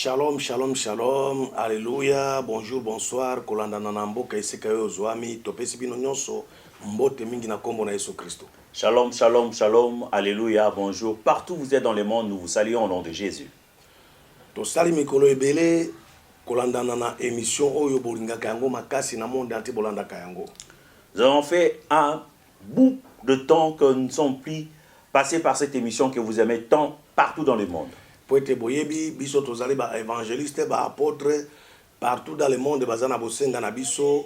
Shalom, shalom, shalom, alléluia, bonjour, bonsoir, kolanda nanamboka esika yo zwami, topesi bino nyonso, mbote mingi na kombo na Yesu Christo. Shalom, shalom, shalom, alléluia, bonjour. Partout où vous êtes dans le monde, nous vous saluons au nom de Jésus. To sali mikolo ebele, kolanda nana émission oyo bolinga kayango makasi na monde ante bolanda kayango. Nous avons fait un bout de temps que nous ne sommes plus passés par cette émission que vous aimez tant partout dans le monde. Poete boyebi biso tozali ba évangéliste ba apôtre partout dans le monde bazana bosenga na biso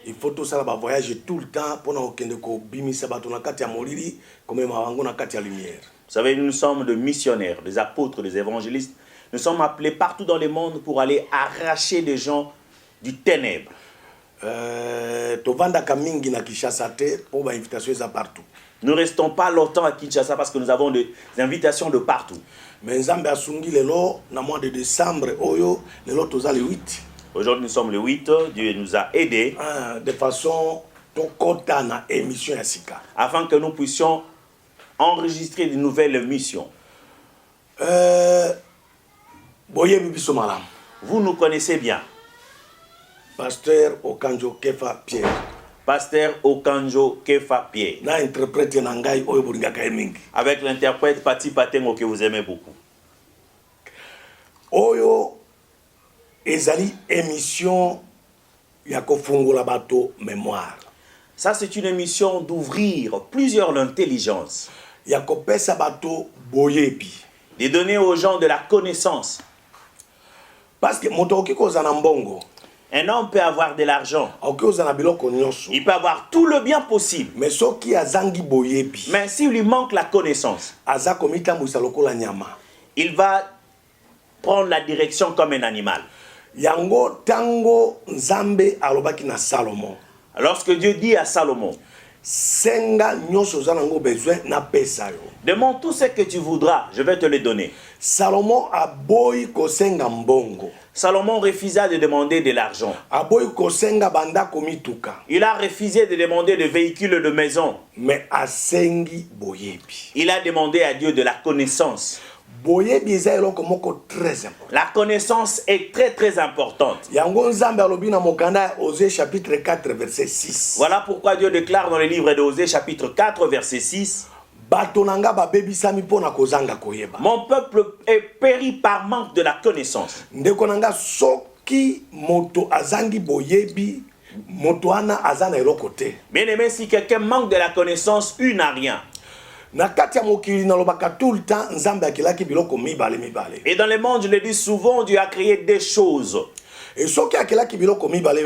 il faut tout ça ba voyager tout le temps pour na okende ko bimisa bato na kati ya molili comme mawango na kati ya lumière. Vous savez, nous sommes des missionnaires, des apôtres, des évangélistes. Nous sommes appelés partout dans le monde pour aller arracher des gens du ténèbre. Tovanda kamingi na Kinshasa te pour ba invitation za partout. Nous ne restons pas longtemps à Kinshasa parce que nous avons des invitations de partout. Mais Nzambe asungi lelo na mois de décembre oyo lelo tozali 8. Aujourd'hui nous sommes le 8, Dieu nous a aidés De façon tokota na émission ya sika. afin que nous puissions enregistrer de nouvelles missions. Boyebi biso malam. Vous nous connaissez bien. Pasteur Okanjo Kefa Pierre. Pasteur Okanjo Kefa Pierre. Na interprète na ngai oyo bolinga ka mingi. Avec l'interprète Pati Patengo que vous aimez beaucoup. Oyo ezali émission ya kofungola bato mémoire. Ça c'est une émission d'ouvrir plusieurs intelligences. Ya kopesa bato boyebi. De donner aux gens de la connaissance. Parce que moto okiko za na mbongo. Un homme peut avoir de l'argent. Okiko za na biloko nyonso. Il peut avoir tout le bien possible. Mais soki azangi boyebi. Mais s'il lui manque la connaissance, Aza komita musa lokola nyama. il va prendre la direction comme un animal. Yango tango Nzambe alobaki na Salomon. Lorsque Dieu dit à Salomon, Senga nyonso za nango besoin na pesa yo. demande tout ce que tu voudras, je vais te le donner. Salomon aboyi kosenga mbongo. Salomon refusa de demander de l'argent. Aboyi kosenga banda komituka. Il a refusé de demander de véhicules de maison. Mais asengi boyebi. Il a demandé à Dieu de la connaissance. Boyebi eza eloko moko très important. La connaissance est très très importante. Yango Nzambe alobi na mokanda Osée chapitre 4 verset 6. Voilà pourquoi Dieu déclare dans le livre d'Osée chapitre 4 verset 6. Bato nanga babebisami pona kozanga koyeba. Mon peuple est péri par manque de la connaissance. Ndeko nanga soki moto azangi boyebi moto ana azana eloko te. Bien aimé, si quelqu'un manque de la connaissance, il n'a rien. Na kati ya mokili nalobaka tout le temps Nzambe akilaki biloko mibale. Et dans le monde, je le dis souvent, Dieu a créé des choses. Et soki akilaki biloko mibale.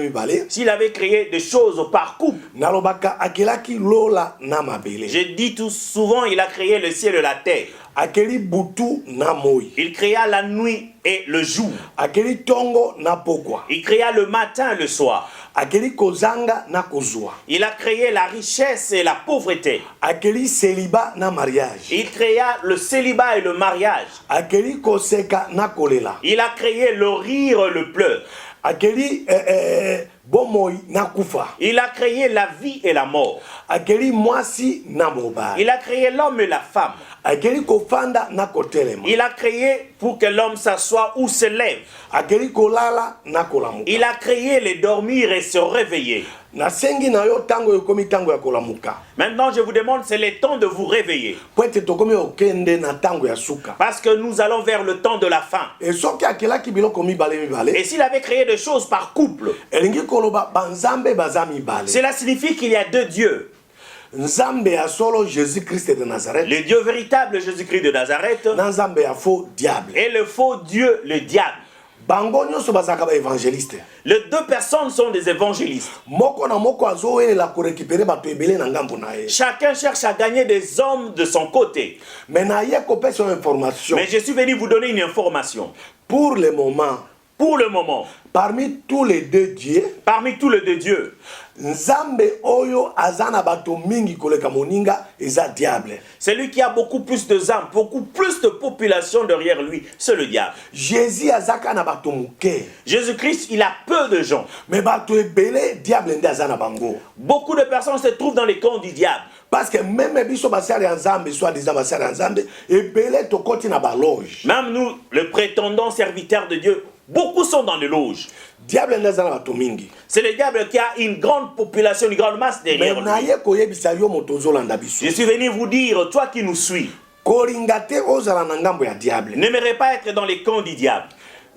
S'il avait créé des choses par couple, Nalobaka akilaki lola na mabele. je dis tout souvent, il a créé le ciel et la terre. Akeli butu na moi. Il créa la nuit et le jour. Akeli tongo na pokwa. Il créa le matin et le soir. Akeli kozanga na kozwa. Il a créé la richesse et la pauvreté. Akeli célibat na mariage. Il créa le célibat et le mariage. Akeli koseka na kolela. Il a créé le rire et le pleur. Akeli bomoi na kufa. Il a créé la vie et la mort. Akeli mwasi na mobali. Il a créé l'homme et la femme. Akeli kofanda na kotelema. Il a créé pour que l'homme s'assoie ou se lève. Akeli kolala na kolamuka. Il a créé les dormir et se réveiller. Na sengi na yo tango yokomi tango ya kolamuka. Maintenant, je vous demande, c'est le temps de vous réveiller. Poete tokomi okende na tango ya suka. Parce que nous allons vers le temps de la fin. Et soki akelaki biloko mibale. Et s'il avait créé des choses par couple, Elingi koloba banzambe baza mibale. cela signifie qu'il y a deux dieux. Nzambe ya solo Jésus-Christ de Nazareth. Le Dieu véritable, Jésus-Christ de Nazareth, Na nzambe ya faux diable. et le faux Dieu, le diable. Bango nyonso bazaka ba évangéliste. Les deux personnes sont des évangélistes. Moko na moko azowelela ko récupérer bato ebele na ngambo na ye. Chacun cherche à gagner des hommes de son côté. Mais na ye kopesa information. Mais je suis venu vous donner une information. Pour le moment, Pour le moment, parmi tous les deux dieux, parmi tous les deux dieux, Nzambe oyo azana bato mingi koleka moninga eza diable. celui qui a beaucoup plus de âmes, beaucoup plus de population derrière lui, c'est le diable. Jésus azaka na bato muke. Jésus-Christ, il a peu de gens. Mais bato ebele diable nde azana bango. Beaucoup de personnes se trouvent dans les camps du diable. Parce que même biso basali ya Nzambe, soit disant basali ya Nzambe, ebele tokoti na baloge. Même nous, les prétendants serviteurs de Dieu, beaucoup sont dans les loges. Diable nde azana bato mingi. C'est le diable qui a une grande population, une grande masse derrière Mais lui. naye koyebisa yo moto ozolanda biso. Je suis venu vous dire, toi qui nous suis, Kolinga te ozala na ngambo ya diable. n'aimerais pas être dans les camps du diable.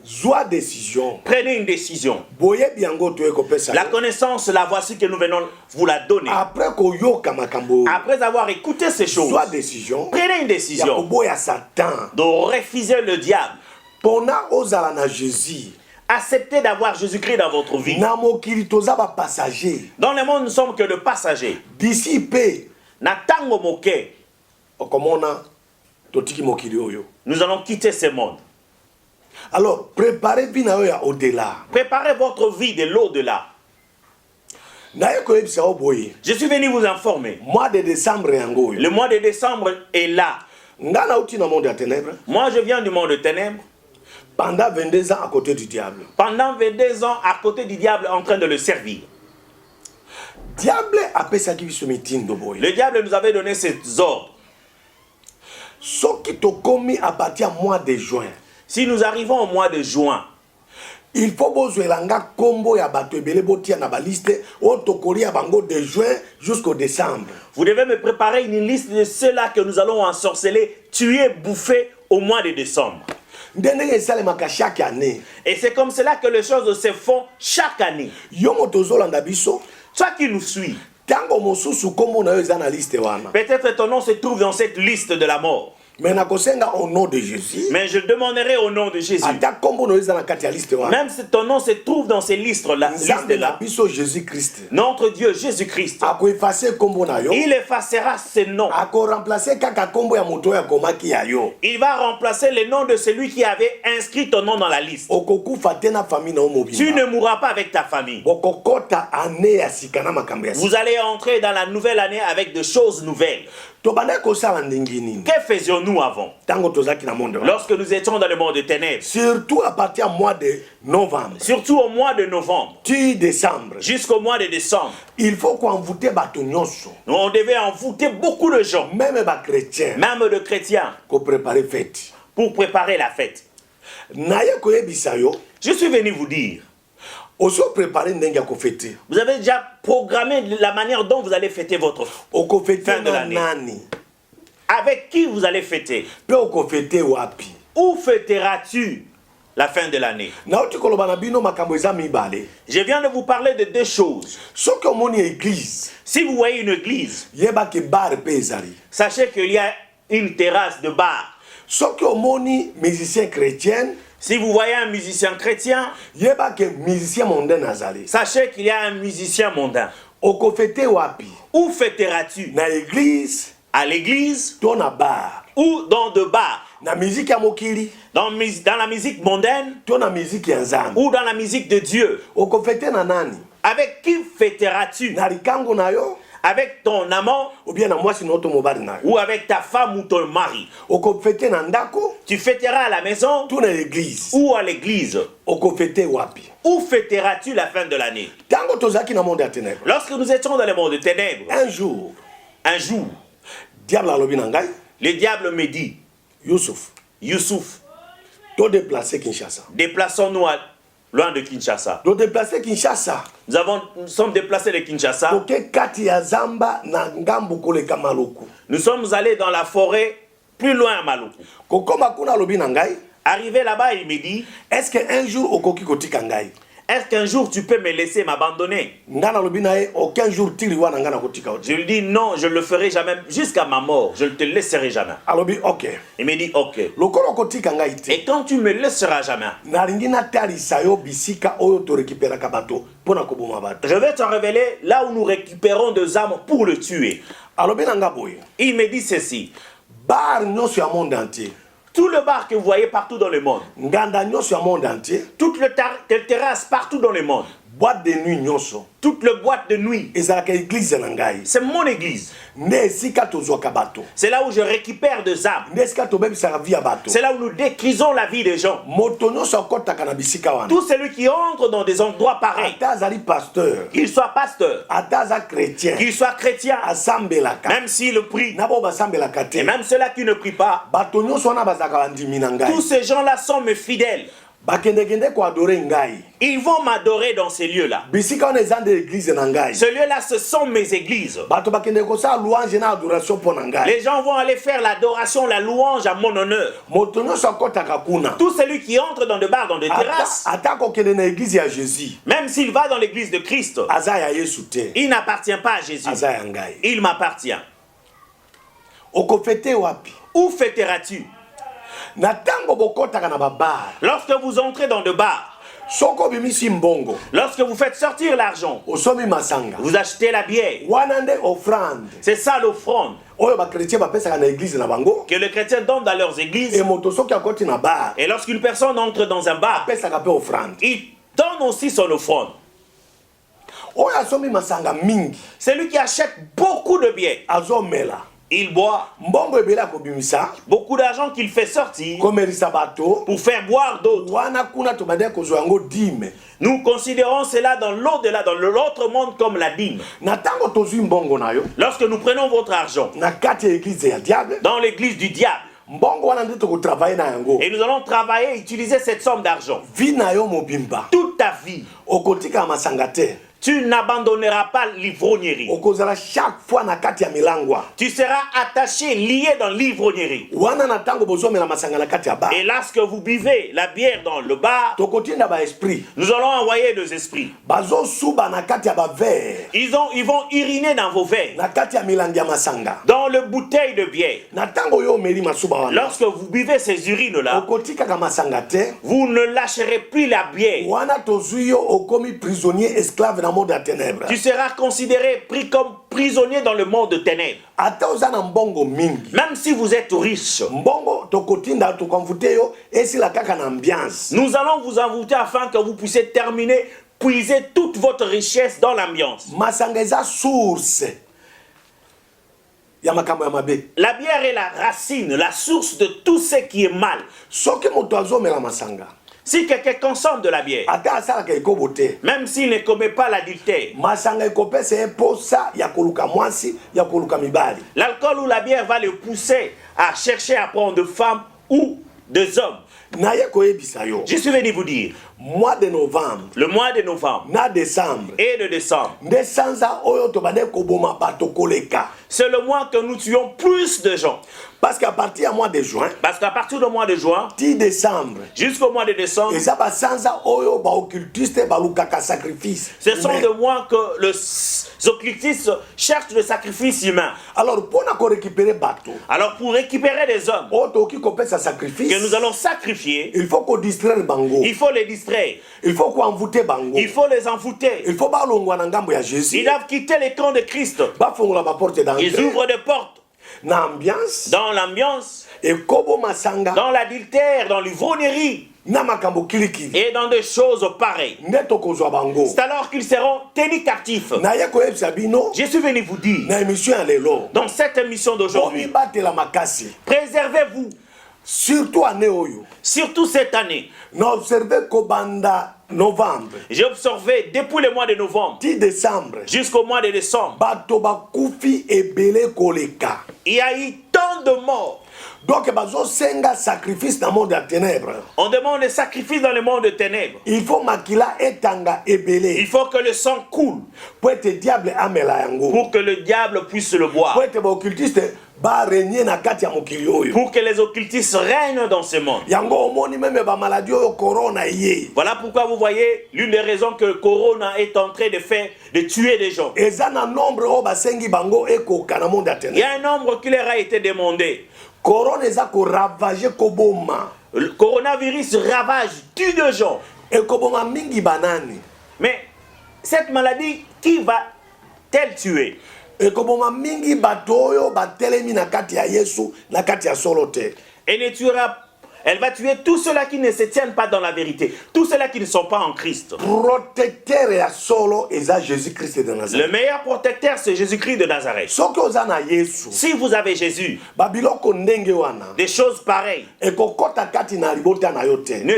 Zwa décision. Prenez une décision. Boyebi yango toye kopesa. La connaissance, la voici que nous venons vous la donner. Après koyoka makambo. Après avoir écouté ces choses, Zwa décision. prenez une Ya décision koboya Satan. de refuser le diable. Pona ozala na Jésus. Acceptez d'avoir Jésus-Christ dans votre vie. Na mokili toza ba passager. Dans le monde, nous sommes que de passagers. D'ici pe. Na tango moke, Okomona totiki mokili oyo. nous allons quitter ce monde. Alors, préparez bien au-delà. Préparez votre vie de l'au-delà. Naye koyebisa o boye. Je suis venu vous informer. Mois de décembre yango. Le mois de décembre est là. Ngana uti na monde ya ténèbres. Moi, je viens du monde de ténèbres. Pendant 22 ans à côté du diable. Pendant 22 ans, à côté du diable, en train de le servir. Diable apesaki biso mitindo boye. Le diable nous avait donné ses ordres. Soki tokomi à partir mois de juin. Si nous arrivons au mois de juin, Il faut bozwelanga kombo ya bato ebele botia na baliste o tokoli ya bango de juin jusqu'au décembre. vous devez me préparer une liste de ceux-là que nous allons ensorceler, tuer, bouffer au mois de décembre. Ndenge esalemaka chaque année. Et c'est comme cela que les choses se font chaque année. Yo moto ozolanda biso. Toi qui nous suis, Tango mosusu kombo na yo eza na liste wana. peut-être ton nom se trouve dans cette liste de la mort. Mais nakosenga au nom de Jésus. Mais je demanderai au nom de Jésus. Ata kombo na yo eza na kati ya liste wana. Même si ton nom se trouve dans ces listes-là, Nzambe na biso Jésus Christ. notre Dieu Jésus-Christ, Ako effacer kombo na yo. il effacera ce nom. Ako remplacer kaka kombo ya moto ya komaki ya yo. Il va remplacer le nom de celui qui avait inscrit ton nom dans la liste. Okokufa te na famille na mobimba. Tu ne mourras pas avec ta famille. Bokokota ane ya sikana makambo ya. Vous allez entrer dans la nouvelle année avec de choses nouvelles. To banda ko sala ndingi nini? Que faisions-nous avant? Tango tozaki na monde. Lorsque nous étions dans le monde de ténèbres, Surtout à partir du mois de novembre. surtout au mois de novembre, Tu décembre. jusqu'au mois de décembre, Il faut qu'on vote bato nyonso. on devait envoûter beaucoup de gens, Même ba chrétiens même de chrétiens, ko préparer fête. pour préparer la fête. Naye ko yebisa yo. Je suis venu vous dire, Oso préparer ndenge ya ko fêter. vous avez déjà programmé la manière dont vous allez fêter votre Oko fêter fin de na l'année. nani? Avec qui vous allez fêter? Pe oko fêter wapi? Où fêteras-tu la fin de l'année? Na uti koloba na bino makambo eza mibale. Je viens de vous parler de deux choses. Soki omoni église, Si vous voyez une église, yeba ke bar pe ezali. sachez qu'il y a une terrasse de bar. Soki omoni musicien chrétien, Si vous voyez un musicien chrétien, yeba ke musicien mondain azali. sachez qu'il y a un musicien mondain. Oko fêter wapi? Où fêteras-tu? Na église, À l'église to na bar. ou dans de bars? Na musique ya mokili, Dans la musique mondaine to na musique ya nzambe. ou dans la musique de Dieu? Oko fêter na nani? Avec qui fêteras-tu? Na likango na yo, Avec ton amant ou bien na mwasi na oto mobali na yo. ou avec ta femme ou ton mari? Oko fêter na ndako, Tu fêteras à la maison to na église. ou à l'église? Oko fêter wapi? Où fêteras-tu la fin de l'année? Tango tozaki na monde ya ténèbres. Lorsque nous étions dans le monde de ténèbres, Un jour, un jour, diable alobi na ngai, le diable me dit, Youssouf, Youssouf, to déplacer Kinshasa. déplaçons-nous loin de Kinshasa. To déplacer Kinshasa. Nous sommes déplacés de Kinshasa. Toke kati ya zamba na ngambu koleka maluku. Nous sommes allés dans la forêt, plus loin à Maluku. Kokoma kuna alobi na ngai, Arrivé là-bas, il me dit, est-ce que un jour okoki kotika ngai? est-ce qu'un jour tu peux me laisser m'abandonner? Nga nalobi na ye, aucun jour tili wana nga na kotika oti. Je lui dis non, je ne le ferai jamais jusqu'à ma mort. Je ne te laisserai jamais. Alobi ok. Il me dit ok. Lokolo kotika ngai te. Et quand tu me laisseras jamais, Nalingi natalisa yo bisika oyo to récupérer bato pona koboma bato. je vais te révéler là où nous récupérons des âmes pour le tuer. Alobi na nga boye. Il me dit ceci. Bar nyonso ya monde entier. Tout le bar que vous voyez partout dans le monde, nganda nyonso ya monde entier, toutes les terrasses partout dans le monde, boîte de nuit nyonso, toutes les boîtes de nuit, ezalaka église na ngai. c'est mon église. Nde esika tozwaka bato. C'est là où je récupère des âmes. Nde esika tobebisaka vie ya bato. C'est là où nous détruisons la vie des gens. Moto nyonso akotaka na bisika wana. Tout celui qui entre dans des endroits pareils, Ata azali pasteur, qu'il soit pasteur, ata aza chrétien, qu'il soit chrétien, asambelaka. même s'il prie, Na bo basambelaka et te. même ceux-là qui ne prient pas, Bato nyonso wana bazalaka bandimi na ngai. tous ces gens-là sont mes fidèles. Bakendekende ko adore ngai. Ils vont m'adorer dans ces lieux-là. Bisika wana eza nde église na ngai. Ces lieux-là, ce sont mes églises. Bato bakende kosala louange na adoration mpo na ngai. Les gens vont aller faire l'adoration, la louange à mon honneur. Moto nyonso akotaka kuna. Tout celui qui entre dans des bars, dans des terrasses, Ata kokende na église ya Jésus. même s'il va dans l'église de Christ, Aza ya Yesu te. il n'appartient pas à Jésus. Aza ya ngai. Il m'appartient. Okofete wapi? Où fêteras-tu? Na tango bokotaka na babar. Lorsque vous entrez dans des bars, Soko bimisi mbongo. lorsque vous faites sortir l'argent, Osomi masanga. vous achetez la bière. Wana nde offrande. C'est ça l'offrande Oyo ba chrétien bapesaka na église na bango. que les chrétiens donnent dans leurs Et églises. moto soki akoti na bar. Et lorsqu'une personne entre dans un bar, Apesaka pe offrande. il donne aussi son offrande. Oyo asomi masanga mingi. Celui qui achète beaucoup de bière, Azomela. il boit Mbongo ebele akobimisa. beaucoup d'argent qu'il fait sortir Komerisa bato. pour faire boire d'autres. Wana kuna tobande kozwa yango dime. Nous considérons cela dans l'au-delà, dans l'autre monde comme la dîme. Na tango tozwi mbongo na yo. Lorsque nous prenons votre argent Na kati ya église ya diable. dans l'église du diable Mbongo wana nde tokotravaille na yango. et nous allons travailler, utiliser cette somme d'argent Vi na yo mobimba. toute ta vie, Okotika masanga te. tu n'abandonneras pas l'ivrognerie. Okozala chaque fois na kati ya milangwa. Tu seras attaché, lié dans l'ivrognerie. Wana na tango bozomela masanga na kati ya bar. Et lorsque vous buvez la bière dans le bar, Tokotinda ba esprit. nous allons envoyer des esprits. Bazo suba na kati ya ba verre. Ils vont uriner dans vos verres, Na kati ya milangi ya masanga. dans le bouteille de bière. Na tango yo meli masuba wana. Lorsque vous buvez ces urines-là, Okotika ka masanga te. vous ne lâcherez plus la bière. Wana tozui yo okomi prisonnier esclave na monde ya ténèbres. Tu seras considéré, pris comme prisonnier dans le monde de ténèbres. Ata oza na mbongo mingi. Même si vous êtes riche, Mbongo tokotinda tokonfute yo esila kaka na ambiance. nous allons vous envoûter afin que vous puissiez terminer, puiser toute votre richesse dans l'ambiance. Masanga eza source ya makambo ya mabe. La bière est la racine, la source de tout ce qui est mal. Soki moto azomela masanga. Si quelqu'un consomme de la bière, Ata asalaka ekobo te. même s'il ne commet pas l'adultère, Masanga ekopesa ye posa ya koluka mwasi ya koluka mibali. l'alcool ou la bière va le pousser à chercher à prendre des femmes ou des hommes. Naye koyebisa yo. Je suis venu vous dire, Mois de novembre le mois de novembre na décembre. et de décembre, Nde sanza oyo tobande koboma bato koleka. c'est le mois que nous tuons plus de gens. Parce qu'à partir du mois de juin, Parce qu'à partir du mois de juin ti décembre, jusqu'au mois de décembre, eza basanza oyo ba occultiste balukaka sacrifice. ce sont humain. des mois que les occultistes cherchent le sacrifice humain. Alors pour na ko récupérer bato, Alors pour récupérer des hommes oyo toki kopesa sacrifice, que nous allons sacrifier, il faut qu'on distraire bango. il faut les distraire, Il faut qu'on envoûter bango. il faut les envoûter. Il faut balongwa na ngambo ya Ils Jésus. doivent quitter les camps de Christ. Bafongola ba porte Ils d'entrée. ouvrent des portes Na ambiance dans l'ambiance, et kobo masanga dans l'adultère, dans l'ivrognerie na makambo kilikili. et dans des choses pareilles. Nde tokozwa bango. C'est alors qu'ils seront tenus captifs. Na ye koyebisa bino Je suis venu vous dire, na émission ya lelo. dans cette émission d'aujourd'hui, Bomibatela makasi. préservez-vous, Surtout année oyo. surtout cette année. Na observé kobanda novembre. J'ai observé depuis le mois de novembre Ti décembre. jusqu'au mois de décembre, Bato bakufi ebele koleka. il y a eu tant de morts. Donc bazo senga sacrifice na monde ya ténèbres. On demande des sacrifices dans le monde de ténèbres. Il faut makila etanga Il ebele. faut que le sang coule Pour être diable amela yango. pour que le diable puisse le boire. Pour être ba occultiste ba régner na kati ya mokili oyo. Pour que les occultistes règnent dans ce monde. Yango omoni même ba maladie oyo corona yé. Voilà pourquoi vous voyez l'une des raisons que le corona est en train de tuer des gens. Eza na nombre o basengi bango ekoka na monde ya Il y ténèbres. a un nombre qui leur a été demandé. Corona eza ko ravager koboma. Le coronavirus ravage, tue des gens. Ekoboma mingi banani. Mais cette maladie, qui va-t-elle tuer? Ekoboma mingi bato oyo batelemi na kati ya Yesu na kati ya solo te. Et ne tuera. Elle va tuer tous ceux-là qui ne se tiennent pas dans la vérité. Tous ceux-là qui ne sont pas en Christ. Protecteur ya solo eza Jésus-Christ de Nazareth. Le meilleur protecteur, c'est Jésus-Christ de Nazareth. Soki oza na Yesu, Si vous avez Jésus, babiloko ndenge wana des choses pareilles ekokota kati na libota na yo te. ne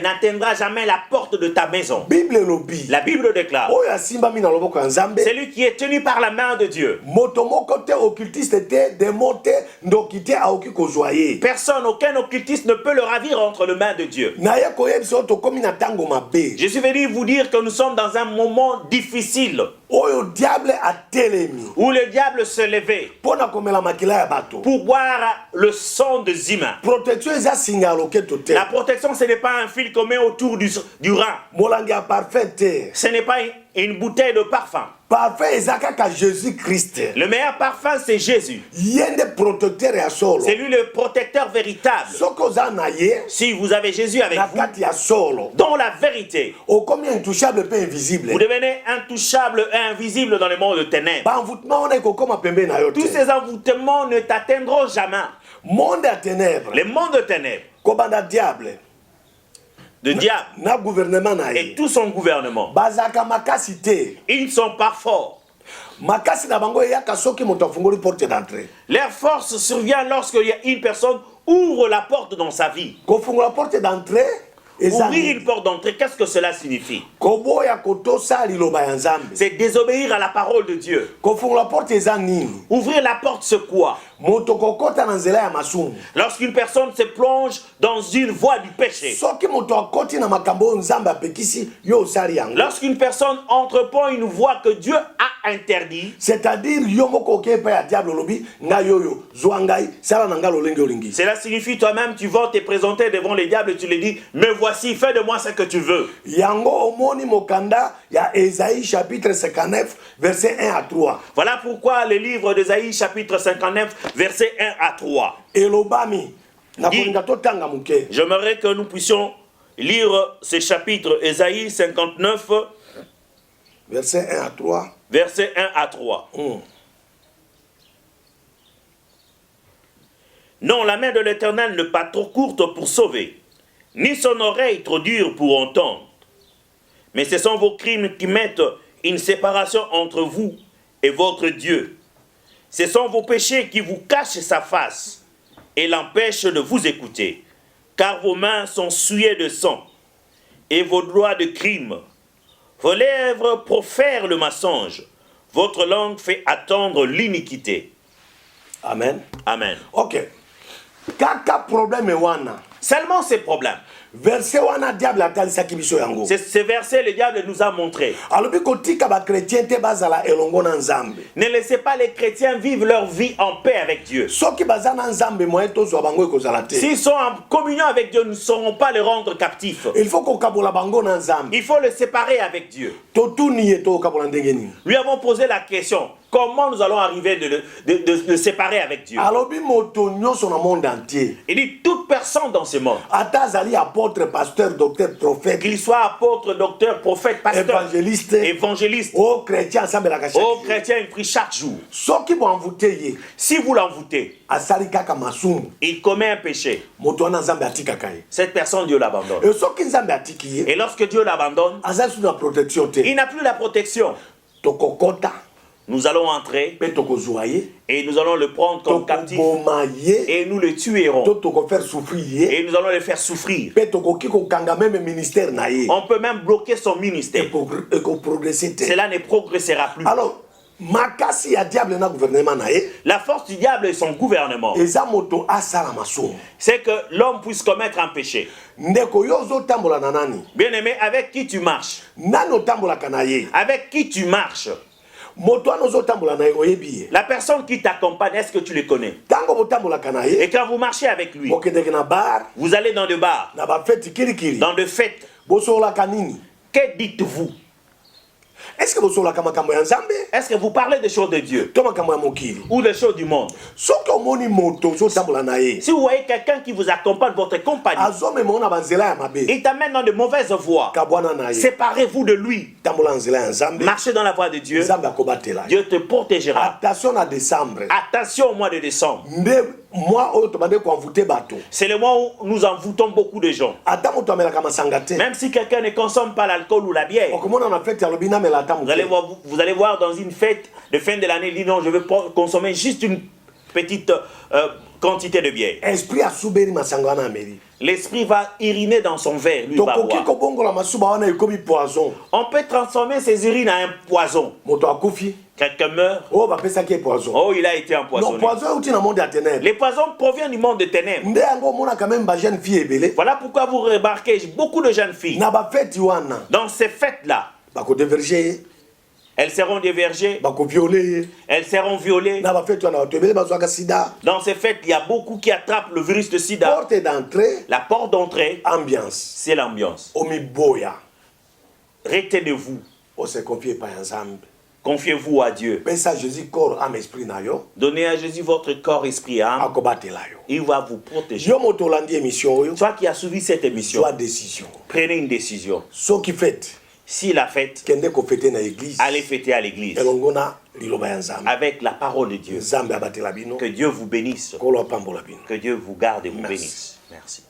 n'atteindra jamais la porte de ta maison. Bible elobi La Bible déclare, oyo asimbami na loboko ya Nzambe, celui qui est tenu par la main de Dieu. moto moko te occultiste te demo te ndoki te aoki kozwa ye. Personne, aucun occultiste ne peut le ravir entre les mains de Dieu. Na ye koyebisa oyo tokomi na ntango mabe Je suis venu vous dire que nous sommes dans un moment difficile oyo diable atelemi où le diable se levait mpo na komela makila ya bato. pour boire le sang des humains. Protection eza singa ya loketo te. La protection, ce n'est pas un fil qu'on met autour du rein. molangi ya parfait te. Ce n'est pas une bouteille de parfum. Parfait eza kaka Jésus-Christ. Le meilleur parfum, c'est Jésus. Ye nde protecteur ya solo. C'est lui le protecteur véritable. soki oza na ye Si vous avez Jésus avec na vous, kati ya solo dans la vérité, okomi intouchable mpe invisible. vous devenez intouchable et invisible dans le monde de ténèbres. banvoutement wana ekokoma pembeni na yo Tous te. ces envoûtements ne t'atteindront jamais. monde ya ténèbre Les mondes de ténèbres, kobanda diable de diable na gouvernement na et ye tout son gouvernement, bazalaka makasi te. ils ne sont pas forts. makasi na bango eyaka soki moto afungoli porte d'entrée. Leur force survient lorsqu'il y a une personne ouvre la porte dans sa vie. kofungola porte d'entrée eza Ouvrir une porte d'entrée, qu'est-ce que cela signifie? koboya kotosa liloba ya Nzambe. C'est désobéir à la parole de Dieu. kofungola porte eza nini? Ouvrir la porte, c'est quoi? moto kokota na nzela ya masumu. Lorsqu'une personne se plonge dans une voie du péché. soki moto akoti na makambo oyo Nzambe apekisi yo osali yango. Lorsqu'une personne entreprend une voie que Dieu a interdit, c'est-à-dire yo moko oke epai ya diable olobi ngai oyo zwa ngai sala na ngai lolenge olingi. cela signifie toi-même tu vas te présenter devant les diables et tu les dis, me voici, fais de moi ce que tu veux. yango omoni mokanda ya Esaïe chapitre 59 verset 1 à 3. Voilà pourquoi le livre d'Ésaïe chapitre 59 verset 1 à 3. elobami na kolinga totanga moke. J'aimerais que nous puissions lire ce chapitre Ésaïe 59 verset 1 à 3. verset 1 à 3. Non, la main de l'Éternel n'est pas trop courte pour sauver, ni son oreille trop dure pour entendre. Mais ce sont vos crimes qui mettent une séparation entre vous et votre Dieu. Ce sont vos péchés qui vous cachent sa face et l'empêchent de vous écouter, car vos mains sont souillées de sang et vos doigts de crime. Vos lèvres profèrent le mensonge, votre langue fait attendre l'iniquité. Amen. Amen. Ok. Kaka problème wana. Seulement ces problèmes. Verset wana diable atalisaki biso yango. C'est ce verset le diable nous a montré. alobi kotika bakretien te bazala elongo na Nzambe. Ne laissez pas les chrétiens vivre leur vie en paix avec Dieu. soki baza na Nzambe moyen tozwa bango ekozala te. S'ils sont en communion avec Dieu, nous ne saurons pas les rendre captifs. il faut kokabola bango na Nzambe. Il faut les séparer avec Dieu. totuni ye tokokabola ndenge nini. Lui avons posé la question, comment nous allons arriver de le séparer avec Dieu? alobi moto nyonso na monde entier. Il dit toute personne dans ce monde, ata azali apôtre pasteur docteur prophète qu'il soit apôtre, docteur, prophète, pasteur, évangéliste évangéliste, o chrétien asambelaka chaque ô jour. chrétien, il prie chaque jour. soki boenvoûte ye Si vous l'envoûtez, asali kaka masumu il commet un péché. moto wana Nzambe atikaka ye. Cette personne, Dieu l'abandonne. e soki Nzambe atiki ye Et lorsque Dieu l'abandonne, azali sous la protection te. il n'a plus la protection. tokokota Nous allons entrer mpe tokozwa ye et nous allons le prendre comme captif tokoboma ye et nous le tuerons to tokofaire souffrir ye et nous allons le faire souffrir. mpe tokoki kokanga meme ministère na ye On peut même bloquer son ministère. ekoprogresse te. Cela ne progressera plus. alors makasi ya diable na gouvernement na ye La force du diable et son gouvernement, eza moto asala masumu. c'est que l'homme puisse commettre un péché. ndeko yo ozotambola na nani? Bien-aimé, avec qui tu marches? nani otambolaka na ye? Avec qui tu marches? moto wana ozotambola na ye oyebi ye? La personne qui t'accompagne, est-ce que tu le connais? ntango botambolaka na ye Et quand vous marchez avec lui, bokendeke na bar vous allez dans des bars, na bafeti kilikili dans des fêtes, bosololaka nini? que dites-vous? Est-ce que vous avez makambo ya Nzambe? Est-ce que vous parlez des choses de Dieu To makambo ya mokili? ou des choses du monde? Soki omoni moto zo tambola na ye. Si vous voyez quelqu'un qui vous accompagne, votre compagnie, Azomema na banzela ya mabe. il t'amène dans de mauvaises voies, Kabwana na ye. séparez-vous de lui. Tambola nzela ya Nzambe. Marchez dans la voie de Dieu. Nzambe akobatela. Dieu te protégera. Attention na décembre. Attention au mois de décembre. Nde moi oyo tobande ko envoûter bato. C'est le mois où nous envoûtons beaucoup de gens. Ata moto amelaka masanga te. Même si quelqu'un ne consomme pas l'alcool ou la bière, Okomona na fête ya lobina mela ata vous allez voir dans une fête de fin de l'année, il dit non, je veux consommer juste une petite quantité de bière. Esprit asuberi masanga na ameri. L'esprit va uriner dans son verre, lui va Tokoki boire. ko bongola masuba wana ekomi poison. On peut transformer ses urines en un poison. Moto akufi. Quelqu'un meurt, Oh bapesaki ye poison. oh il a été Non, empoisonné. poison uti na monde ya ténèbres. Les poisons proviennent du monde des ténèbres. Nde yango mona quand même ba jeune fille ebele. Voilà pourquoi vous remarquez beaucoup de jeunes filles. Na ba fête wana. Dans ces fêtes-là, Bako déverger, elles seront dévergées, bako violer. elles seront violées. Na ba fête wana bato ebele bazwaka sida. Dans ces fêtes, il y a beaucoup qui attrapent le virus de sida. Porte d'entrée, La porte d'entrée, ambiance. c'est l'ambiance. Omiboya. Retenez-vous, On se confie pas ensemble. confiez-vous à Dieu. Pesa Jésus corps, âme, esprit na yo. Donnez à Jésus votre corps, esprit et âme. Akobatela yo. Il va vous protéger. Yo moto landi émission oyo. Toi qui as suivi cette émission, Soit décision. prenez une décision. So qui fait. Si la fête, Kende ko fêter na église. allez fêter à l'église Elongona liloba ya Nzambe. avec la parole de Dieu. Nzambe abatela bino. Que Dieu vous bénisse. Kolo pambola bino. Que Dieu vous garde et vous Merci. bénisse. Merci.